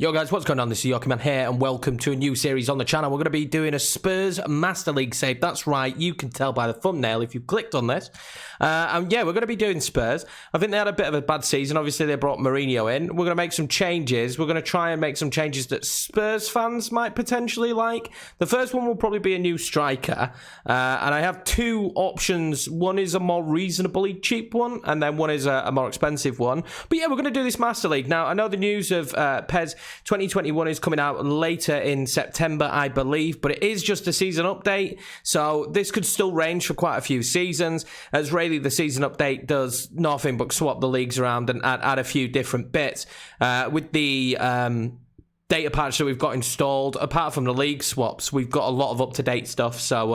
Yo guys, what's going on? This is Yorkie Man here and welcome to a new series on the channel. We're going to be doing a Spurs Master League save. That's right, you can tell by the thumbnail if you've clicked on this. And yeah, we're going to be doing Spurs. I think they had a bit of a bad season. Obviously, they brought Mourinho in. We're going to make some changes. We're going to try and make some changes that Spurs fans might potentially like. The first one will probably be a new striker. And I have two options. One is a more reasonably cheap one, and then one is a more expensive one. But yeah, we're going to do this Master League. Now, I know the news of PES 2021 is coming out later in September, I believe, but it is just a season update, so this could still range for quite a few seasons, as really the season update does nothing but swap the leagues around and add a few different bits. With the data patch that we've got installed, apart from the league swaps, we've got a lot of up-to-date stuff, so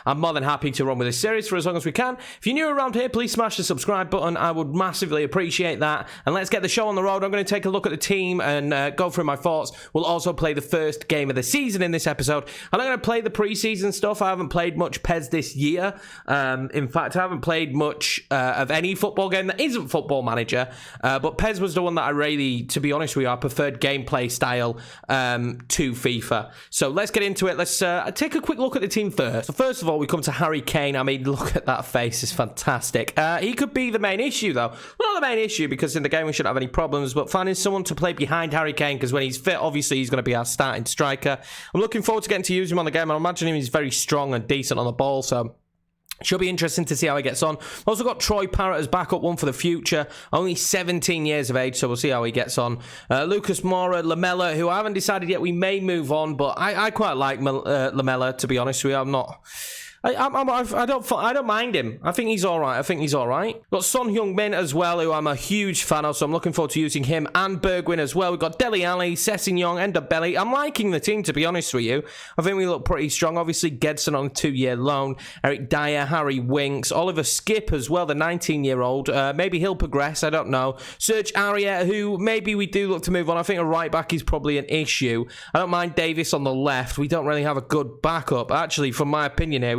I'm more than happy to run with this series for as long as we can. If you're new around here, please smash the subscribe button. I would massively appreciate that, and let's get the show on the road. I'm going to take a look at the team and go through my thoughts. We'll also play the first game of the season in this episode. I'm not going to play the preseason stuff. I haven't played much PES this year. In fact, I haven't played much of any football game that isn't Football Manager, but PES was the one that I really, to be honest with you, I preferred gameplay style to FIFA. So let's get into it. Let's take a quick look at the team first. So first of all, we come to Harry Kane. I mean, look at that face. It's fantastic. He could be the main issue, though. Well, not the main issue, because in the game we shouldn't have any problems, but finding someone to play behind Harry Kane, because when he's fit, obviously he's going to be our starting striker. I'm looking forward to getting to use him on the game. I imagine he's very strong and decent on the ball, so should be interesting to see how he gets on. Also got Troy Parrott as backup one for the future. Only 17 years of age, so we'll see how he gets on. Lucas Moura, Lamella, who I haven't decided yet. We may move on, but I quite like Lamella, to be honest with you. I don't mind him. I think he's all right. Got Son Heung-min as well, who I'm a huge fan of, so I'm looking forward to using him, and Bergwijn as well. We've got Dele Alli, Sessegnon, and Belly. I'm liking the team, to be honest with you. I think we look pretty strong. Obviously, Gedson on a 2-year loan. Eric Dyer, Harry Winks, Oliver Skip as well, the 19-year-old. Maybe he'll progress, I don't know. Serge Aurier, who maybe we do look to move on. I think a right back is probably an issue. I don't mind Davis on the left. We don't really have a good backup. Actually, from my opinion here,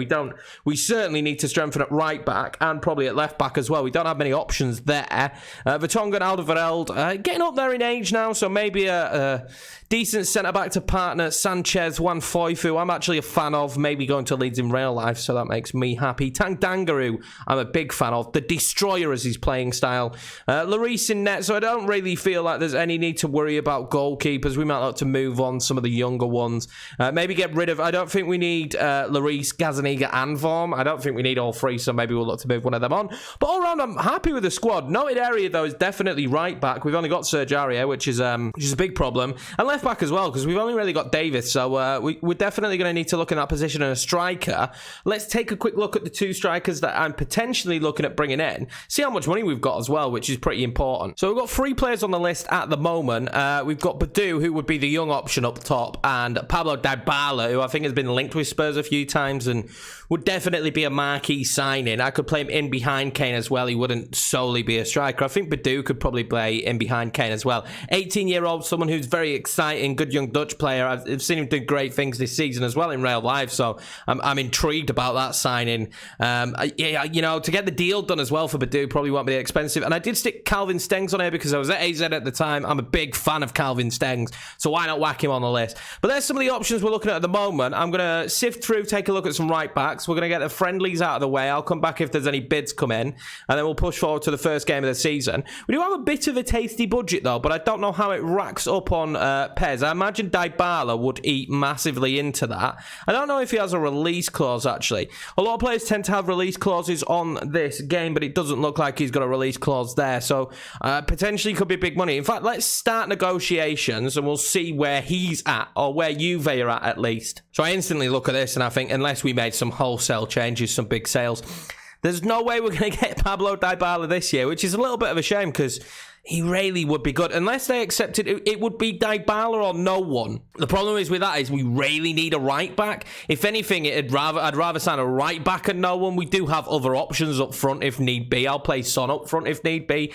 we certainly need to strengthen at right back and probably at left back as well. We don't have many options there. Vertonghen, Alderweireld, getting up there in age now, so maybe a decent centre-back to partner Sanchez, Wan-Foyth, I'm actually a fan of, maybe going to Leeds in real life, so that makes me happy. Tangdangaroo, I'm a big fan of. The Destroyer is his playing style. Lloris in net, so I don't really feel like there's any need to worry about goalkeepers. We might like to move on some of the younger ones. Maybe get rid of, I don't think we need Lloris, Gazaniga, and Vorm. I don't think we need all three, so maybe we'll look to move one of them on. But all around, I'm happy with the squad. Noted area, though, is definitely right back. We've only got Serge Aurier, which is a big problem. And left back as well, because we've only really got Davis, so we're definitely going to need to look in that position and a striker. Let's take a quick look at the two strikers that I'm potentially looking at bringing in. See how much money we've got as well, which is pretty important. So we've got 3 players on the list at the moment. We've got Badu, who would be the young option up top, and Pablo Dybala, who I think has been linked with Spurs a few times and would definitely be a marquee signing. I could play him in behind Kane as well. He wouldn't solely be a striker. I think Badu could probably play in behind Kane as well. 18-year-old, someone who's very exciting, good young Dutch player. I've seen him do great things this season as well in real life, so I'm intrigued about that signing. Yeah, you know, to get the deal done as well for Badu probably won't be expensive. And I did stick Calvin Stengs on here because I was at AZ at the time. I'm a big fan of Calvin Stengs, so why not whack him on the list? But there's some of the options we're looking at the moment. I'm going to sift through, take a look at some right backs. We're going to get the friendlies out of the way. I'll come back if there's any bids come in, and then we'll push forward to the first game of the season. We do have a bit of a tasty budget, though, but I don't know how it racks up on PES. I imagine Dybala would eat massively into that. I don't know if he has a release clause, actually. A lot of players tend to have release clauses on this game, but it doesn't look like he's got a release clause there, so potentially could be big money. In fact, let's start negotiations, and we'll see where he's at, or where Juve are at least. So I instantly look at this, and I think, unless we made some wholesale changes, some big sales, there's no way we're going to get Pablo Dybala this year, which is a little bit of a shame, because he really would be good. Unless they accepted it, it would be Dybala or no one. The problem is with that is we really need a right back. If anything, I'd rather sign a right back and no one. We do have other options up front if need be. I'll play Son up front if need be.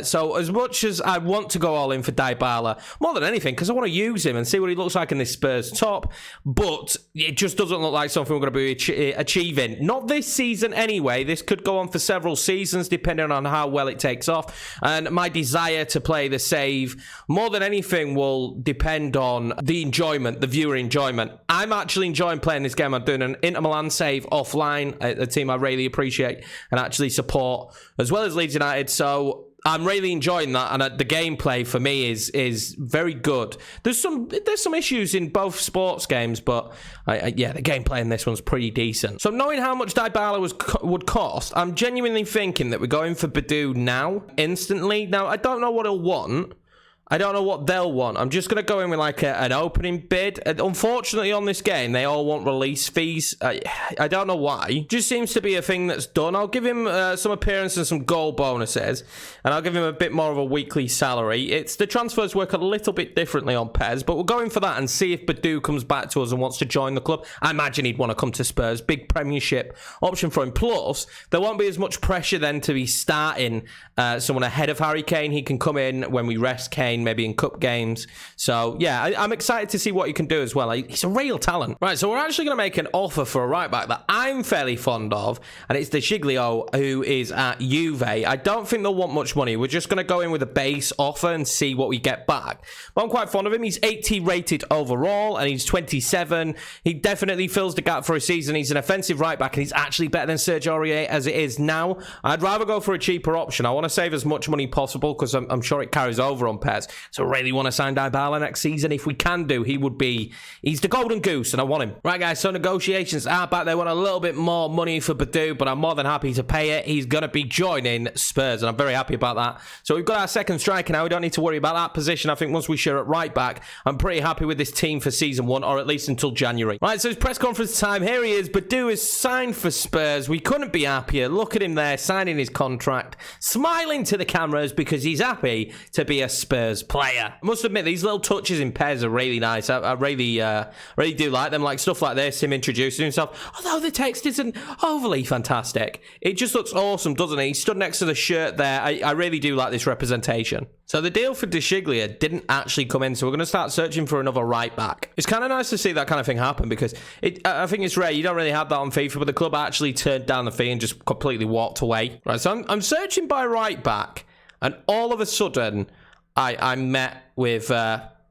So as much as I want to go all in for Dybala, more than anything, because I want to use him and see what he looks like in this Spurs top, but it just doesn't look like something we're going to be achieving. Not this season anyway. This could go on for several seasons depending on how well it takes off. And my desire to play the save, more than anything, will depend on the enjoyment, the viewer enjoyment. I'm actually enjoying playing this game. I'm doing an Inter Milan save offline, a team I really appreciate and actually support, as well as Leeds United. So I'm really enjoying that, and the gameplay for me is very good. There's some issues in both sports games, but yeah, the gameplay in this one's pretty decent. So knowing how much Dybala would cost, I'm genuinely thinking that we're going for Badu now, instantly. Now, I don't know what he'll want. I don't know what they'll want. I'm just going to go in with like an opening bid. Unfortunately, on this game, they all want release fees. I don't know why. Just seems to be a thing that's done. I'll give him some appearance and some goal bonuses, and I'll give him a bit more of a weekly salary. The transfers work a little bit differently on PES, but we'll go in for that and see if Badu comes back to us and wants to join the club. I imagine he'd want to come to Spurs. Big Premiership option for him. Plus, there won't be as much pressure then to be starting someone ahead of Harry Kane. He can come in when we rest Kane, maybe in cup games. So yeah, I'm excited to see what he can do as well. He's a real talent. Right, so we're actually going to make an offer for a right back that I'm fairly fond of, and it's De Giglio, who is at Juve. I don't think they'll want much money. We're just going to go in with a base offer and see what we get back. But I'm quite fond of him. He's 80 rated overall, and he's 27. He definitely fills the gap for a season. He's an offensive right back, and he's actually better than Sergio Aurier as it is now. I'd rather go for a cheaper option. I want to save as much money possible because I'm sure it carries over on PES. So I really want to sign Dybala next season. If we can do, he's the golden goose, and I want him. Right, guys, so negotiations are back. They want a little bit more money for Badu, but I'm more than happy to pay it. He's going to be joining Spurs, and I'm very happy about that. So we've got our second striker now. We don't need to worry about that position. I think once we share at right back, I'm pretty happy with this team for season 1, or at least until January. Right, so it's press conference time. Here he is. Badu is signed for Spurs. We couldn't be happier. Look at him there, signing his contract, smiling to the cameras because he's happy to be a Spurs player. I must admit, these little touches in PES are really nice. I really do like them. Like stuff like this, him introducing himself. Although the text isn't overly fantastic, it just looks awesome, doesn't it? He stood next to the shirt there. I really do like this representation. So the deal for De Giglio didn't actually come in, so we're going to start searching for another right back. It's kind of nice to see that kind of thing happen because I think it's rare. You don't really have that on FIFA, but the club actually turned down the fee and just completely walked away. Right, so I'm searching by right back, and all of a sudden, I met with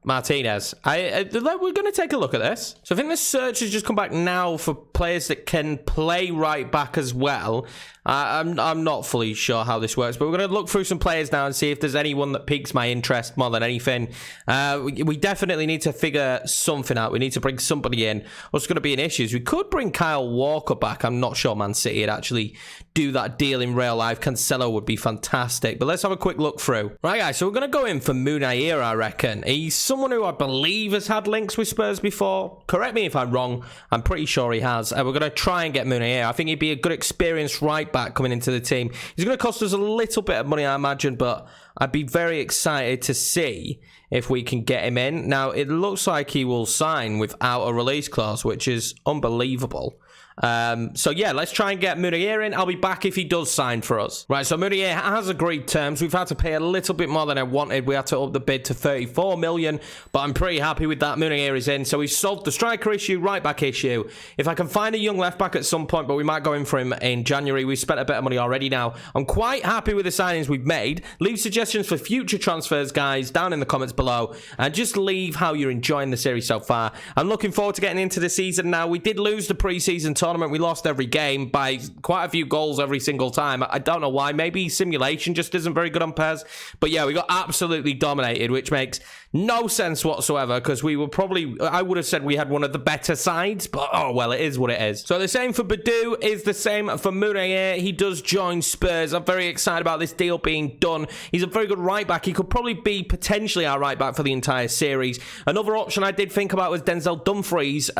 Martinez. We're going to take a look at this. So I think the search has just come back now for players that can play right back as well. I'm not fully sure how this works, but we're going to look through some players now and see if there's anyone that piques my interest more than anything. We definitely need to figure something out. We need to bring somebody in. What's going to be an issue is we could bring Kyle Walker back. I'm not sure Man City would actually do that deal in real life. Cancelo would be fantastic, but let's have a quick look through. Right, guys, so we're going to go in for Munair, I reckon. He's someone who I believe has had links with Spurs before. Correct me if I'm wrong. I'm pretty sure he has. We're going to try and get Munair. I think he'd be a good experienced right back coming into the team. He's going to cost us a little bit of money, I imagine, but I'd be very excited to see if we can get him in. Now, it looks like he will sign without a release clause, which is unbelievable. So yeah, let's try and get Munair in. I'll be back if he does sign for us. Right, so Munair has agreed terms. We've had to pay a little bit more than I wanted. We had to up the bid to 34 million, but I'm pretty happy with that. Munair is in. So we've solved the striker issue, right back issue. If I can find a young left back at some point, but we might go in for him in January. We've spent a bit of money already now. I'm quite happy with the signings we've made. Leave suggestions for future transfers, guys, down in the comments below, and just leave how you're enjoying the series so far. I'm looking forward to getting into the season now. We did lose the pre-season tournament. We lost every game by quite a few goals every single time. I don't know why. Maybe simulation just isn't very good on PES. But yeah, we got absolutely dominated, which makes no sense whatsoever because we were probably, I would have said we had one of the better sides, but oh well, it is what it is. So the same for Badu is the same for Munair. He does join Spurs. I'm very excited about this deal being done. He's a very good right back. He could probably be potentially our right back for the entire series. Another option I did think about was Denzel Dumfries,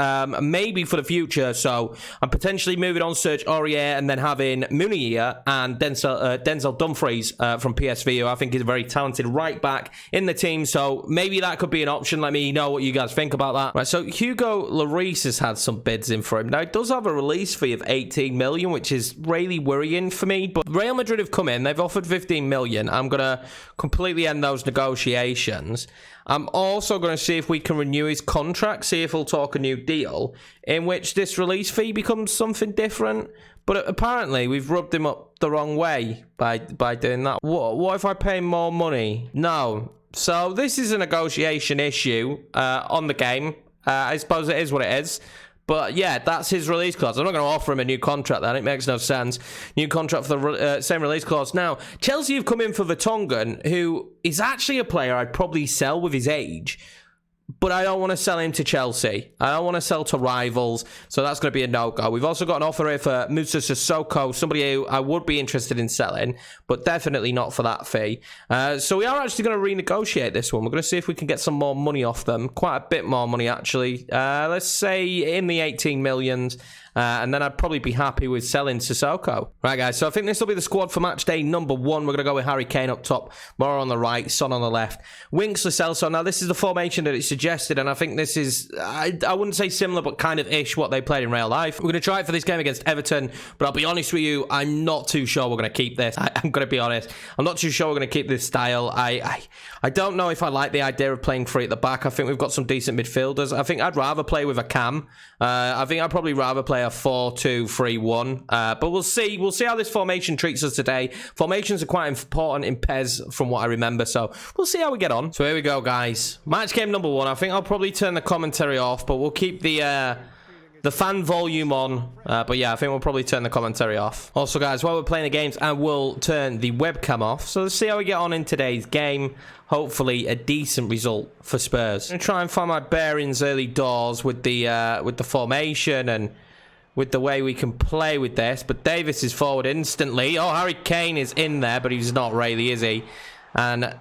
maybe for the future. So I'm potentially moving on Serge Aurier and then having Munair and Denzel Dumfries from PSV, who I think is a very talented right back in the team. So maybe that could be an option. Let me know what you guys think about that. Right, so Hugo Lloris has had some bids in for him. Now, it does have a release fee of 18 million, which is really worrying for me. But Real Madrid have come in. They've offered 15 million. I'm going to completely end those negotiations. I'm also going to see if we can renew his contract, see if he'll talk a new deal, in which this release fee becomes something different. But apparently we've rubbed him up the wrong way by doing that. What if I pay more money? No. So this is a negotiation issue on the game. I suppose it is what it is. But yeah, that's his release clause. I'm not going to offer him a new contract then. It makes no sense. New contract for the same release clause. Now, Chelsea have come in for Vertonghen, who is actually a player I'd probably sell with his age. But I don't want to sell him to Chelsea. I don't want to sell to rivals. So that's going to be a no-go. We've also got an offer here for Musa Sissoko, somebody who I would be interested in selling, but definitely not for that fee. So we are actually going to renegotiate this one. We're going to see if we can get some more money off them. Quite a bit more money, actually. Let's say in the 18 millions. And then I'd probably be happy with selling Sissoko. Right, guys, so I think this will be the squad for match day number 1. We're going to go with Harry Kane up top, Moura on the right, Son on the left, Winks, Lo Celso. Now, this is the formation that it's suggested, and I think this is, I wouldn't say similar, but kind of ish what they played in real life. We're going to try it for this game against Everton, but I'll be honest with you, I'm not too sure we're going to keep this. I'm going to be honest. I'm not too sure we're going to keep this style. I don't know if I like the idea of playing 3 at the back. I think we've got some decent midfielders. I think I'd rather play with a cam. I think I'd probably rather play a 4-2-3-1, but we'll see how this formation treats us today. Formations are quite important in PES from what I remember, so we'll see how we get on. So here we go, guys, match game number 1. I think I'll probably turn the commentary off, but we'll keep the fan volume on, but yeah, I think we'll probably turn the commentary off. Also, guys, while we're playing the games, I will turn the webcam off, so let's see how we get on in today's game. Hopefully a decent result for Spurs. I'm gonna try and find my bearings early doors with the formation and with the way we can play with this. But Davis is forward instantly. Oh, Harry Kane is in there, but he's not really, is he? And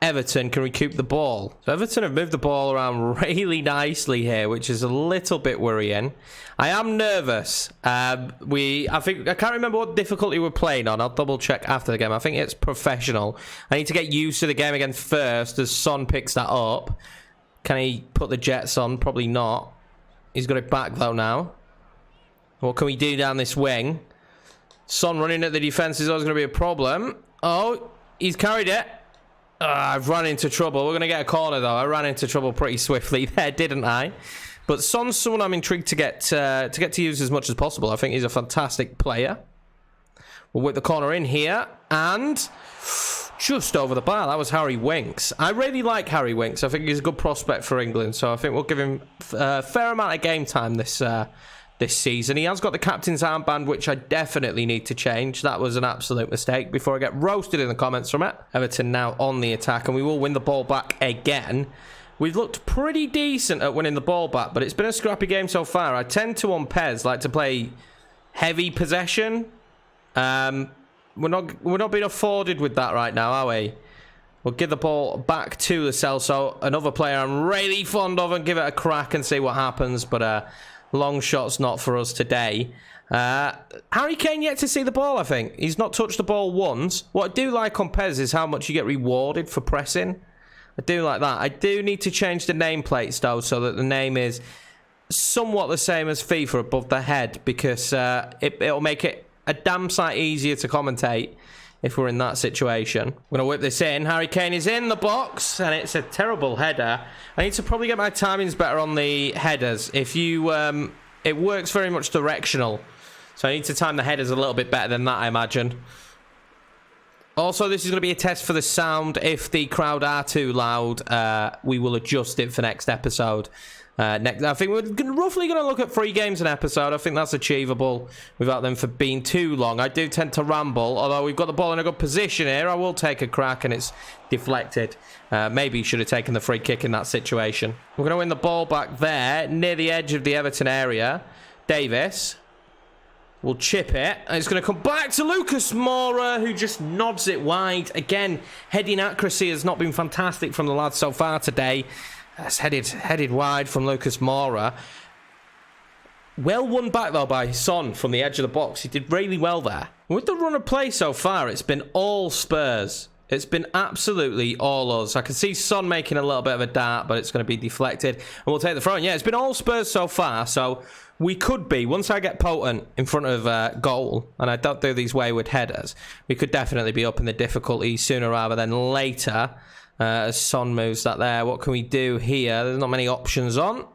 Everton can recoup the ball. So Everton have moved the ball around really nicely here, which is a little bit worrying. I am nervous. I can't remember what difficulty we're playing on. I'll double check after the game. I think it's professional. I need to get used to the game again first as Son picks that up. Can he put the Jets on? Probably not. He's got it back though now. What can we do down this wing? Son running at the defense is always going to be a problem. Oh, he's carried it. I've run into trouble. We're going to get a corner, though. I ran into trouble pretty swiftly there, didn't I? But Son's someone I'm intrigued to get to use as much as possible. I think he's a fantastic player. We'll whip the corner in here. And just over the bar. That was Harry Winks. I really like Harry Winks. I think he's a good prospect for England. So I think we'll give him a fair amount of game time this season. He has got the captain's armband, which I definitely need to change. That was an absolute mistake before I get roasted in the comments from it. Everton now on the attack, and we will win the ball back again. We've looked pretty decent at winning the ball back, but it's been a scrappy game so far. I tend to, on PES, like to play heavy possession. We're not being afforded with that right now, are we? We'll give the ball back to Lo Celso, another player I'm really fond of, and give it a crack and see what happens, but long shot's not for us today. Harry Kane yet to see the ball, I think. He's not touched the ball once. What I do like on PES is how much you get rewarded for pressing. I do like that. I do need to change the nameplates, though, so that the name is somewhat the same as FIFA above the head, because it'll make it a damn sight easier to commentate if we're in that situation. I'm going to whip this in. Harry Kane is in the box, and it's a terrible header. I need to probably get my timings better on the headers. If you, it works very much directional, so I need to time the headers a little bit better than that, I imagine. Also, this is going to be a test for the sound. If the crowd are too loud, we will adjust it for next episode. I think we're roughly going to look at 3 games an episode. I think that's achievable without them for being too long. I do tend to ramble, although we've got the ball in a good position here. I will take a crack, and it's deflected. Maybe should have taken the free kick in that situation. We're going to win the ball back there, near the edge of the Everton area. Davis will chip it, and it's going to come back to Lucas Moura, who just nobs it wide. Again, heading accuracy has not been fantastic from the lads so far today. That's headed wide from Lucas Moura. Well won back, though, by Son from the edge of the box. He did really well there. With the run of play so far, it's been all Spurs. It's been absolutely all us. I can see Son making a little bit of a dart, but it's going to be deflected. And we'll take the throw. And yeah, it's been all Spurs so far, so we could be, once I get potent in front of goal, and I don't do these wayward headers, we could definitely be up in the difficulty sooner rather than later. As Son moves that there. What can we do here? There's not many options on.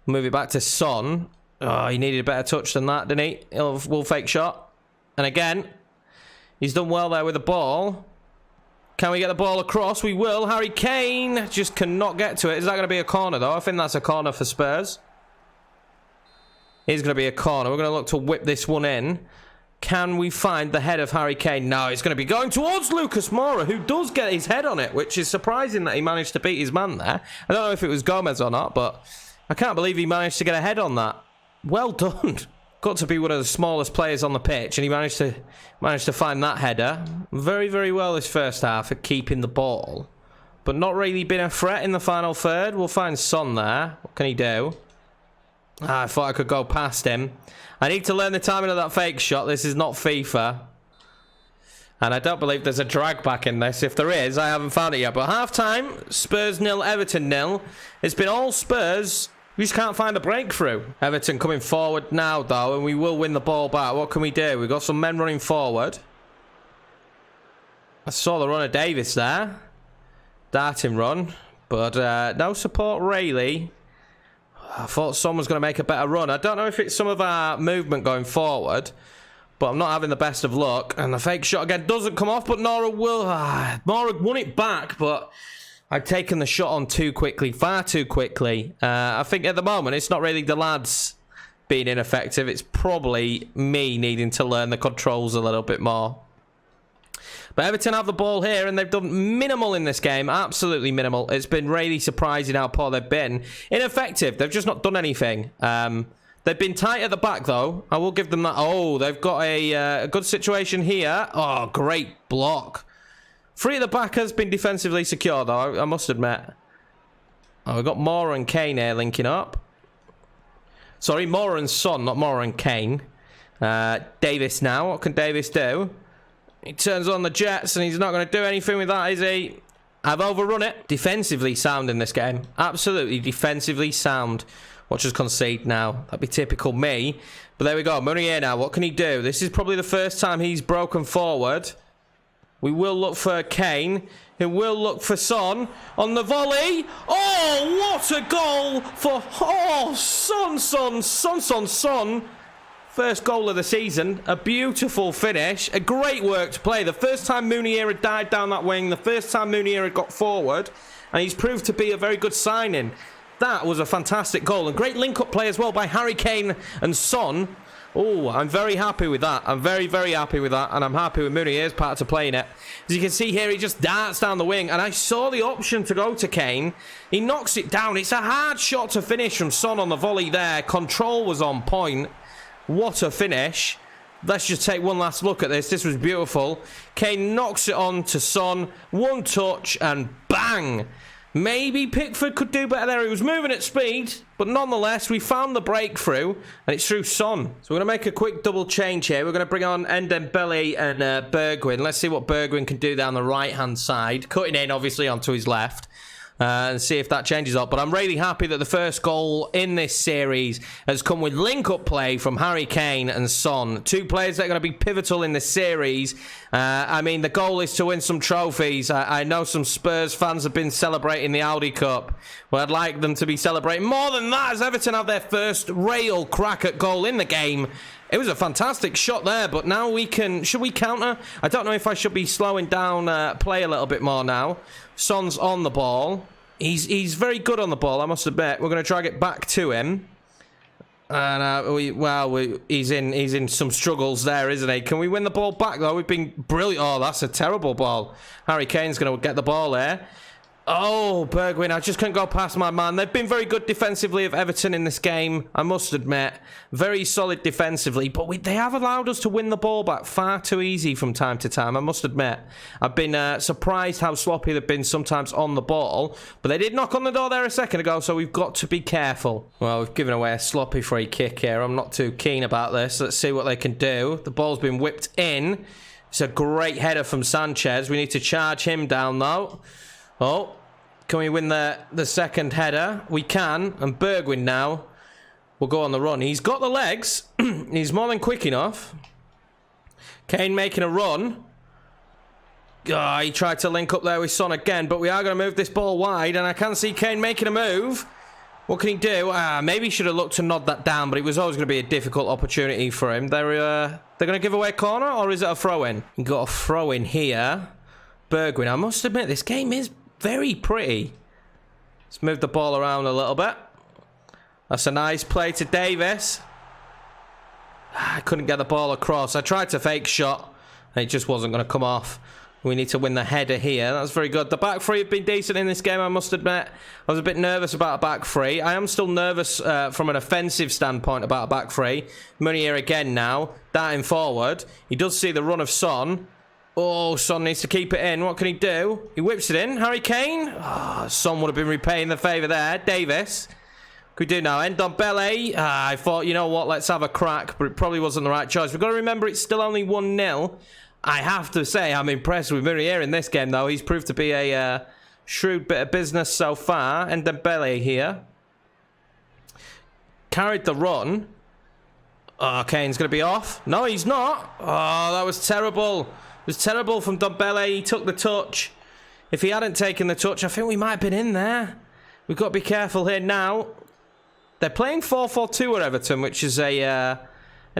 Move it back to Son. Oh, he needed a better touch than that, didn't he? Will fake shot. And again, he's done well there with the ball. Can we get the ball across? We will. Harry Kane just cannot get to it. Is that going to be a corner, though? I think that's a corner for Spurs. It's going to be a corner. We're going to look to whip this one in. Can we find the head of Harry Kane? No, it's going to be going towards Lucas Moura, who does get his head on it, which is surprising that he managed to beat his man there. I don't know if it was Gomez or not, but I can't believe he managed to get a head on that. Well done. Got to be one of the smallest players on the pitch, and he managed to find that header. Very, very well this first half at keeping the ball, but not really been a threat in the final third. We'll find Son there. What can he do? I thought I could go past him. I need to learn the timing of that fake shot. This is not FIFA. And I don't believe there's a drag back in this. If there is, I haven't found it yet. But half-time, Spurs 0, Everton 0. It's been all Spurs. We just can't find a breakthrough. Everton coming forward now, though, and we will win the ball back. What can we do? We've got some men running forward. I saw the run of Davis there. Darting run. But no support, really. I thought someone was going to make a better run. I don't know if it's some of our movement going forward, but I'm not having the best of luck. And the fake shot again doesn't come off, but Nora will. Nora won it back, but I've taken the shot on too quickly, far too quickly. I think at the moment it's not really the lads being ineffective. It's probably me needing to learn the controls a little bit more. But Everton have the ball here, and they've done minimal in this game. Absolutely minimal. It's been really surprising how poor they've been. Ineffective. They've just not done anything. They've been tight at the back, though. I will give them that. Oh, they've got a good situation here. Oh, great block. Three at the back has been defensively secure, though, I must admit. Oh, we've got Moura and Kane here linking up. Sorry, Moura and Son, not Moura and Kane. Davis now. What can Davis do? He turns on the jets, and he's not going to do anything with that, is he? I've overrun it. Defensively sound in this game. Absolutely defensively sound. Watch us concede now. That'd be typical me. But there we go. Meunier now. What can he do? This is probably the first time he's broken forward. We will look for Kane. He will look for Son on the volley. Oh, what a goal for... Oh, Son. First goal of the season. A beautiful finish. A great worked play. The first time Meunier had died down that wing. The first time Meunier had got forward. And he's proved to be a very good signing. That was a fantastic goal. And great link-up play as well by Harry Kane and Son. Oh, I'm very happy with that. I'm very, very happy with that. And I'm happy with Meunier's part of playing it. As you can see here, he just darts down the wing. And I saw the option to go to Kane. He knocks it down. It's a hard shot to finish from Son on the volley there. Control was on point. What a finish. Let's just take one last look at this. This was beautiful. Kane knocks it on to Son. One touch and bang. Maybe Pickford could do better there. He was moving at speed, but nonetheless, we found the breakthrough, and it's through Son. So we're going to make a quick double change here. We're going to bring on Ndembele and Bergwijn. Let's see what Bergwijn can do down the right-hand side. Cutting in, obviously, onto his left. And see if that changes up. But I'm really happy that the first goal in this series has come with link-up play from Harry Kane and Son. Two players that are going to be pivotal in this series. I mean, the goal is to win some trophies. I know some Spurs fans have been celebrating the Audi Cup. Well, I'd like them to be celebrating more than that as Everton have their first real crack at goal in the game. It was a fantastic shot there, but now we can... Should we counter? I don't know if I should be slowing down play a little bit more now. Son's on the ball. He's very good on the ball, I must admit. We're going to drag it back to him. And, he's in some struggles there, isn't he? Can we win the ball back, though? We've been brilliant. Oh, that's a terrible ball. Harry Kane's going to get the ball there. Oh, Bergwijn, I just couldn't go past my man. They've been very good defensively of Everton in this game, I must admit. Very solid defensively, but they have allowed us to win the ball back far too easy from time to time, I must admit. I've been surprised how sloppy they've been sometimes on the ball, but they did knock on the door there a second ago, so we've got to be careful. Well, we've given away a sloppy free kick here. I'm not too keen about this. Let's see what they can do. The ball's been whipped in. It's a great header from Sanchez. We need to charge him down, though. Oh, can we win the second header? We can. And Bergwijn now will go on the run. He's got the legs. He's more than quick enough. Kane making a run. Oh, he tried to link up there with Son again, but we are going to move this ball wide, and I can see Kane making a move. What can he do? Maybe he should have looked to nod that down, but it was always going to be a difficult opportunity for him. They're going to give away a corner, or is it a throw-in? He got a throw-in here. Bergwijn, I must admit, this game is very pretty. Let's move the ball around a little bit. That's a nice play to Davis. I couldn't get the ball across. I tried to fake shot, and it just wasn't going to come off. We need to win the header here. That's very good. The back three have been decent in this game, I must admit. I was a bit nervous about a back three. I am still nervous from an offensive standpoint about a back three. Meunier again now, darting forward. He does see the run of Son. Oh, Son needs to keep it in. What can he do? He whips it in. Harry Kane. Oh, Son would have been repaying the favour there. Davis. What can we do now? Ndombele. I thought, you know what, let's have a crack, but it probably wasn't the right choice. We've got to remember it's still only 1-0. I have to say I'm impressed with Meunier in this game, though. He's proved to be a shrewd bit of business so far. Ndombele here. Carried the run. Oh, Kane's going to be off. No, he's not. Oh, that was terrible. It was terrible from Ndombele. He took the touch. If he hadn't taken the touch, I think we might have been in there. We've got to be careful here now. They're playing 4-4-2 at Everton, which is an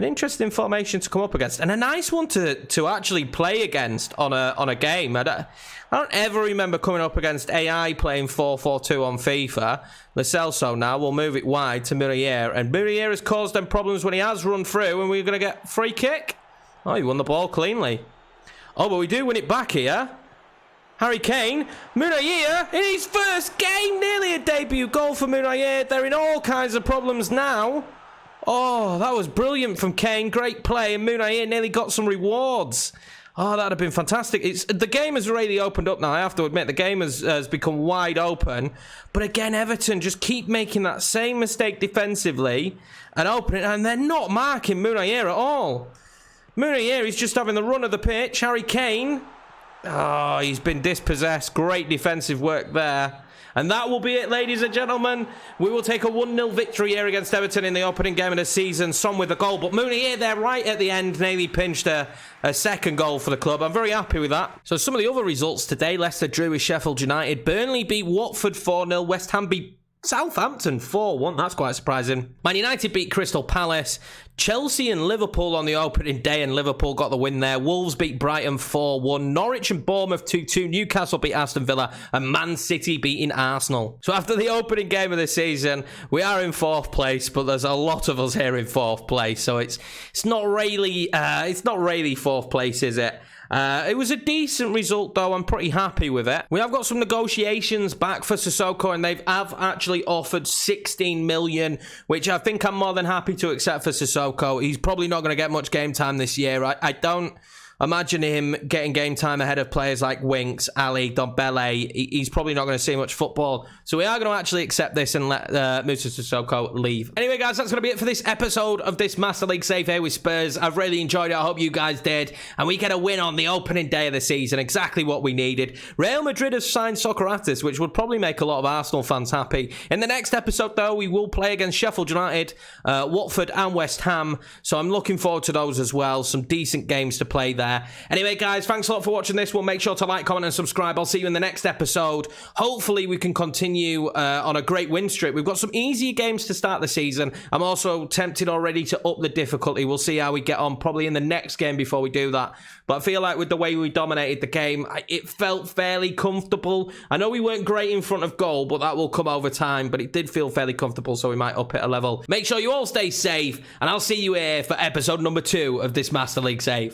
interesting formation to come up against, and a nice one to actually play against on a game. I don't ever remember coming up against AI playing 4-4-2 on FIFA. Lo Celso now will move it wide to Meunier, and Meunier has caused them problems when he has run through, and we're going to get free kick. Oh, he won the ball cleanly. Oh, but we do win it back here. Harry Kane, Meunier in his first game, nearly a debut goal for Meunier. They're in all kinds of problems now. Oh, that was brilliant from Kane. Great play, and Meunier nearly got some rewards. Oh, that'd have been fantastic. The game has really opened up now, I have to admit. The game has become wide open. But again, Everton just keep making that same mistake defensively and opening, and they're not marking Meunier at all. Meunier is just having the run of the pitch. Harry Kane. Oh, he's been dispossessed. Great defensive work there. And that will be it, ladies and gentlemen. We will take a 1-0 victory here against Everton in the opening game of the season. Son with the goal, but Meunier there right at the end nearly pinched a second goal for the club. I'm very happy with that. So some of the other results today. Leicester drew with Sheffield United. Burnley beat Watford 4-0. West Ham beat Southampton 4-1. That's quite surprising. Man United beat Crystal Palace. Chelsea and Liverpool on the opening day, and Liverpool got the win there. Wolves beat Brighton 4-1. Norwich and Bournemouth 2-2. Newcastle beat Aston Villa, and Man City beating Arsenal. So after the opening game of the season, we are in 4th place, but there's a lot of us here in 4th place, so it's not really 4th place, is it? It was a decent result, though. I'm pretty happy with it. We have got some negotiations back for Sissoko, and they have actually offered 16 million, which I think I'm more than happy to accept for Sissoko. He's probably not going to get much game time this year. I don't imagine him getting game time ahead of players like Winks, Ali, Ndombele. He's probably not going to see much football. So we are going to actually accept this and let Moussa Sissoko leave. Anyway, guys, that's going to be it for this episode of this Master League save here with Spurs. I've really enjoyed it. I hope you guys did. And we get a win on the opening day of the season. Exactly what we needed. Real Madrid has signed Socrates, which would probably make a lot of Arsenal fans happy. In the next episode, though, we will play against Sheffield United, Watford and West Ham. So I'm looking forward to those as well. Some decent games to play there. Anyway, guys, thanks a lot for watching this. We'll make sure to like, comment, and subscribe. I'll see you in the next episode. Hopefully, we can continue on a great win streak. We've got some easier games to start the season. I'm also tempted already to up the difficulty. We'll see how we get on probably in the next game before we do that. But I feel like with the way we dominated the game, it felt fairly comfortable. I know we weren't great in front of goal, but that will come over time. But it did feel fairly comfortable, so we might up it a level. Make sure you all stay safe, and I'll see you here for episode number 2 of this Master League save.